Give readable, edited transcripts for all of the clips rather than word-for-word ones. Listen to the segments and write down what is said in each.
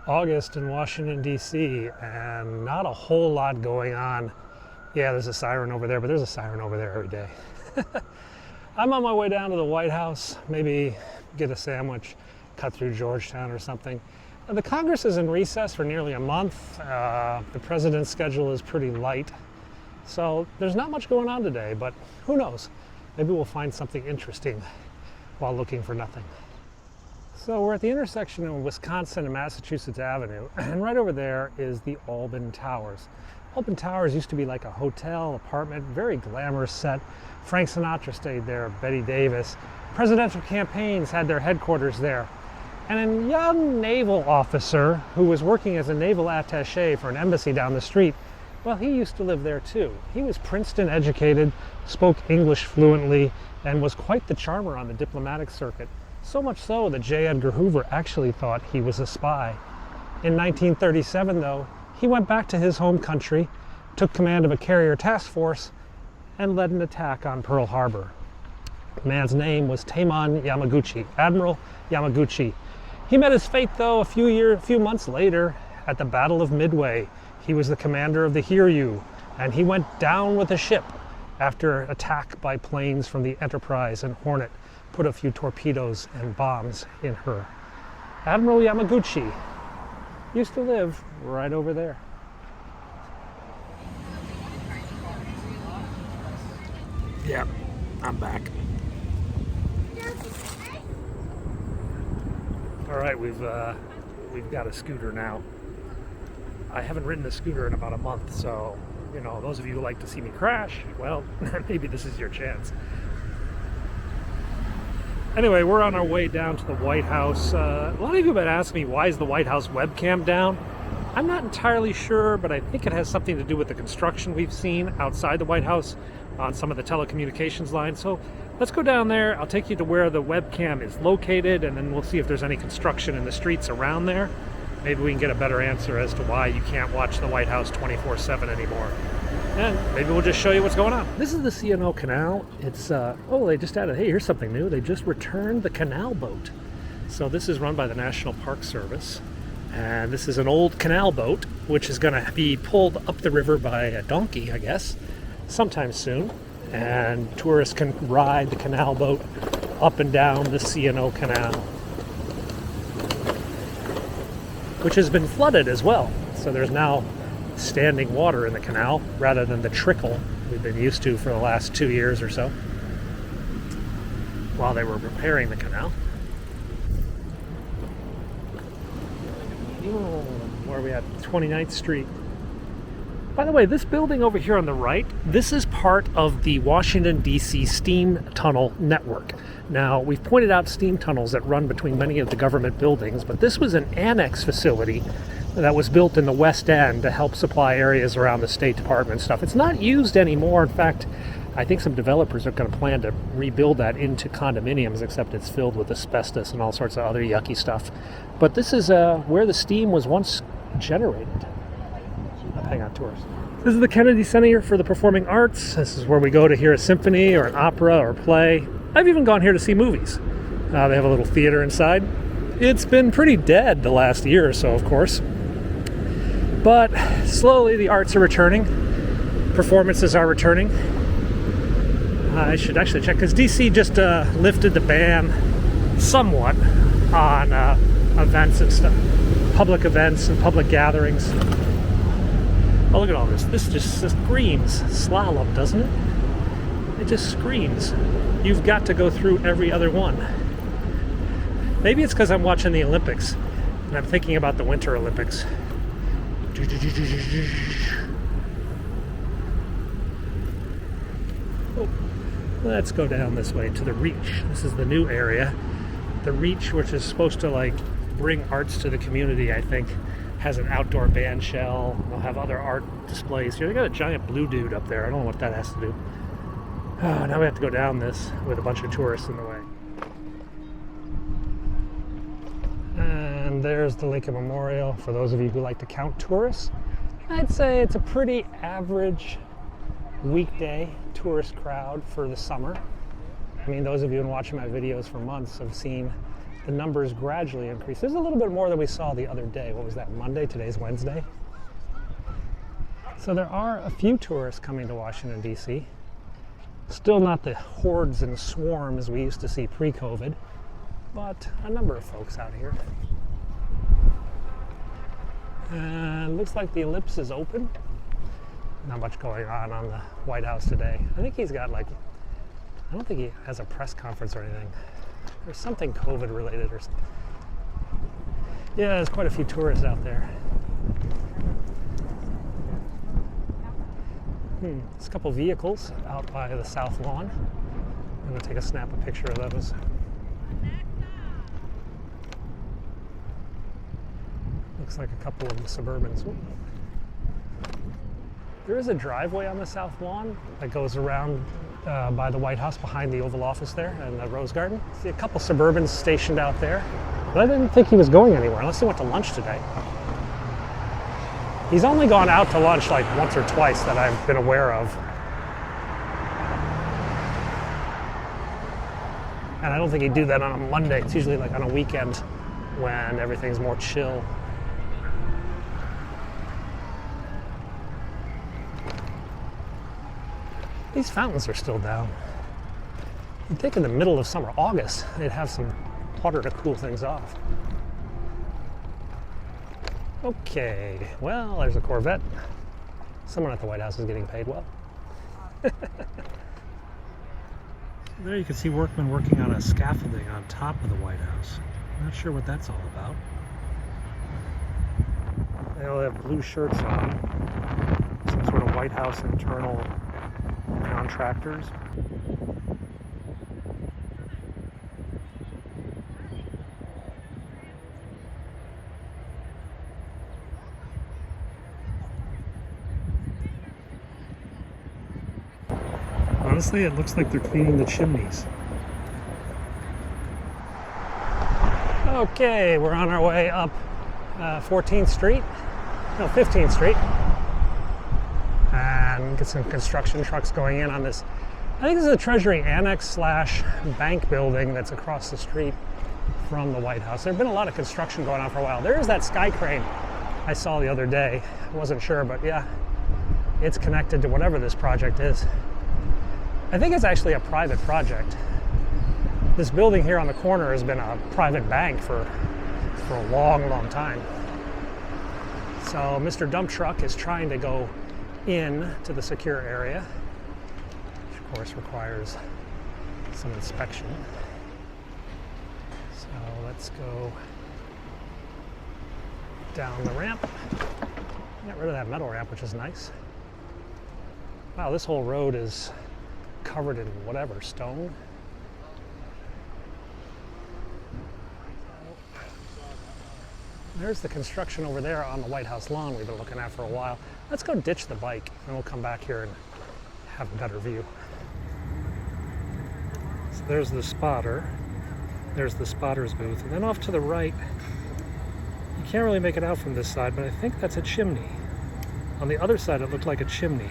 August in Washington, D.C., and not a whole lot going on. Yeah, there's a siren over there, but there's a siren over there every day. I'm on my way down to the White House, maybe get a sandwich, cut through Georgetown or something. The Congress is in recess for nearly a month. The president's schedule is pretty light. So there's not much going on today, but who knows? Maybe we'll find something interesting while looking for nothing. So we're at the intersection of Wisconsin and Massachusetts Avenue, and right over there is the Alban Towers. Alban Towers used to be like a hotel, apartment, very glamorous set. Frank Sinatra stayed there, Betty Davis. Presidential campaigns had their headquarters there. And a young naval officer who was working as a naval attaché for an embassy down the street, well, he used to live there too. He was Princeton educated, spoke English fluently, and was quite the charmer on the diplomatic circuit. So much so that J. Edgar Hoover actually thought he was a spy. In 1937, though, he went back to his home country, took command of a carrier task force, and led an attack on Pearl Harbor. The man's name was Taimon Yamaguchi, Admiral Yamaguchi. He met his fate, though, a few months later at the Battle of Midway. He was the commander of the Hiryu, and he went down with a ship after attack by planes from the Enterprise and Hornet put a few torpedoes and bombs in her. Admiral Yamaguchi used to live right over there. Yeah, I'm back. All right, we've got a scooter now. I haven't ridden a scooter in about a month, so, you know, those of you who like to see me crash, well, maybe this is your chance. Anyway, we're on our way down to the White House. A lot of you have been asking me, why is the White House webcam down? I'm not entirely sure, but I think it has something to do with the construction we've seen outside the White House on some of the telecommunications lines. So let's go down there. I'll take you to where the webcam is located, and then we'll see if there's any construction in the streets around there. Maybe we can get a better answer as to why you can't watch the White House 24/7 anymore. And maybe we'll just show you what's going on. This is the C&O Canal. It's, oh, they just added, hey, here's something new. They just returned the Canal Boat. So this is run by the National Park Service. And this is an old canal boat, which is going to be pulled up the river by a donkey, I guess, sometime soon. And tourists can ride the canal boat up and down the C&O Canal, which has been flooded as well. So there's now standing water in the canal rather than the trickle we've been used to for the last 2 years or so while they were repairing the canal. Where are we at? 29th Street. By the way, this building over here on the right, this is part of the Washington, D.C. steam tunnel network. Now, we've pointed out steam tunnels that run between many of the government buildings, but this was an annex facility that was built in the West End to help supply areas around the State Department stuff. It's not used anymore. In fact, I think some developers are going to plan to rebuild that into condominiums, except it's filled with asbestos and all sorts of other yucky stuff. But this is where the steam was once generated. Hang on, tourists. This is the Kennedy Center for the Performing Arts. This is where we go to hear a symphony or an opera or play. I've even gone here to see movies. They have a little theater inside. It's been pretty dead the last year or so, of course. But slowly the arts are returning. Performances are returning. I should actually check, because DC just lifted the ban somewhat on events and stuff. Public events and public gatherings. Oh, look at all this. This just screams slalom, doesn't it? It just screams. You've got to go through every other one. Maybe it's because I'm watching the Olympics and I'm thinking about the Winter Olympics. Oh, let's go down this way to the Reach. This is the new area. The Reach, which is supposed to like bring arts to the community, I think, has an outdoor band shell. They'll have other art displays here. They got a giant blue dude up there. I don't know what that has to do. Oh, now we have to go down this with a bunch of tourists in the way. And there's the Lincoln Memorial. For those of you who like to count tourists, I'd say it's a pretty average weekday tourist crowd for the summer. I mean, those of you who have been watching my videos for months have seen the numbers gradually increase. There's a little bit more than we saw the other day. What was that, Monday? Today's Wednesday. So there are a few tourists coming to Washington, D.C. Still not the hordes and swarms we used to see pre-COVID, but a number of folks out here. And looks like the ellipse is open. Not much going on the White House today. I think he's got I don't think he has a press conference or anything. There's something COVID related or something. Yeah, there's quite a few tourists out there. There's a couple vehicles out by the south lawn. I'm going to take a snap picture of those. Looks like a couple of Suburbans. There is a driveway on the south lawn that goes around by the White House behind the Oval Office there and the Rose Garden. See a couple Suburbans stationed out there. But I didn't think he was going anywhere unless he went to lunch today. He's only gone out to lunch like once or twice that I've been aware of. And I don't think he'd do that on a Monday. It's usually like on a weekend when everything's more chill. These fountains are still down. You'd think in the middle of summer, August, they'd have some water to cool things off. Okay, well, there's a Corvette. Someone at the White House is getting paid well. There you can see workmen working on a scaffolding on top of the White House. I'm not sure what that's all about. They all have blue shirts on. Some sort of White House internal contractors. Honestly, it looks like they're cleaning the chimneys. Okay, we're on our way up 14th Street, no, 15th Street. And get some construction trucks going in on this. I think this is a Treasury Annex / bank building that's across the street from the White House. There's been a lot of construction going on for a while. There is that sky crane I saw the other day. I wasn't sure, but yeah, it's connected to whatever this project is. I think it's actually a private project. This building here on the corner has been a private bank for a long, long time. So Mr. Dump Truck is trying to go in to the secure area, which of course requires some inspection. So let's go down the ramp. Get rid of that metal ramp, which is nice. Wow, this whole road is covered in whatever, stone. There's the construction over there on the White House lawn we've been looking at for a while. Let's go ditch the bike and we'll come back here and have a better view. So there's the spotter. There's the spotter's booth. And then off to the right, you can't really make it out from this side, but I think that's a chimney. On the other side, it looked like a chimney.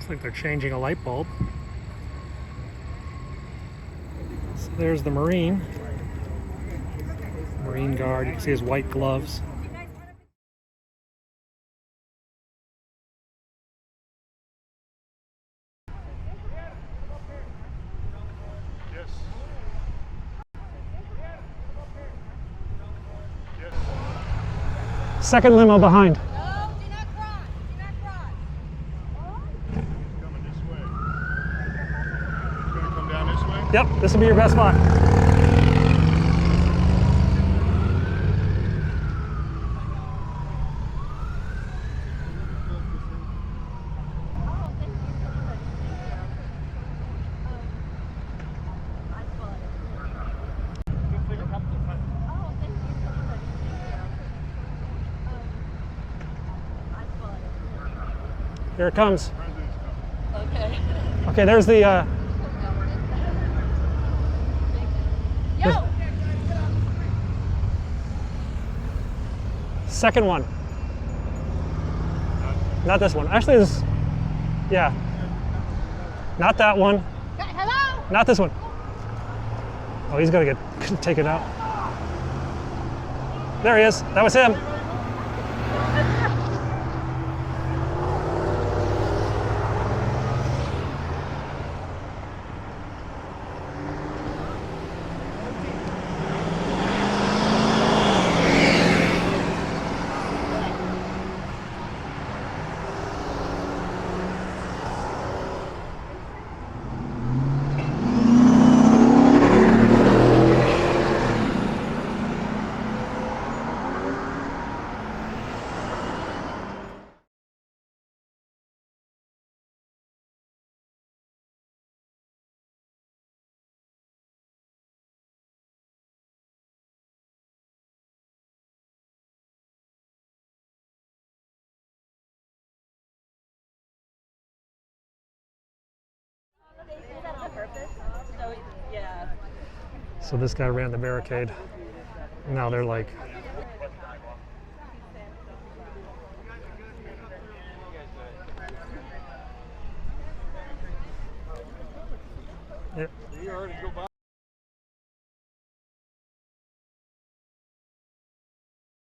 Like they're changing a light bulb. So there's the Marine guard. You can see his white gloves. Yes. Yes. Second limo behind. Yep, this will be your best spot. Here it comes. Okay. Okay, there's the second one. Not this one. Actually, this. Yeah. Not that one. Hello? Not this one. Oh, he's gonna get taken out. There he is. That was him. Is that on purpose? So, yeah. So this guy ran the barricade. Now they're like. Yep.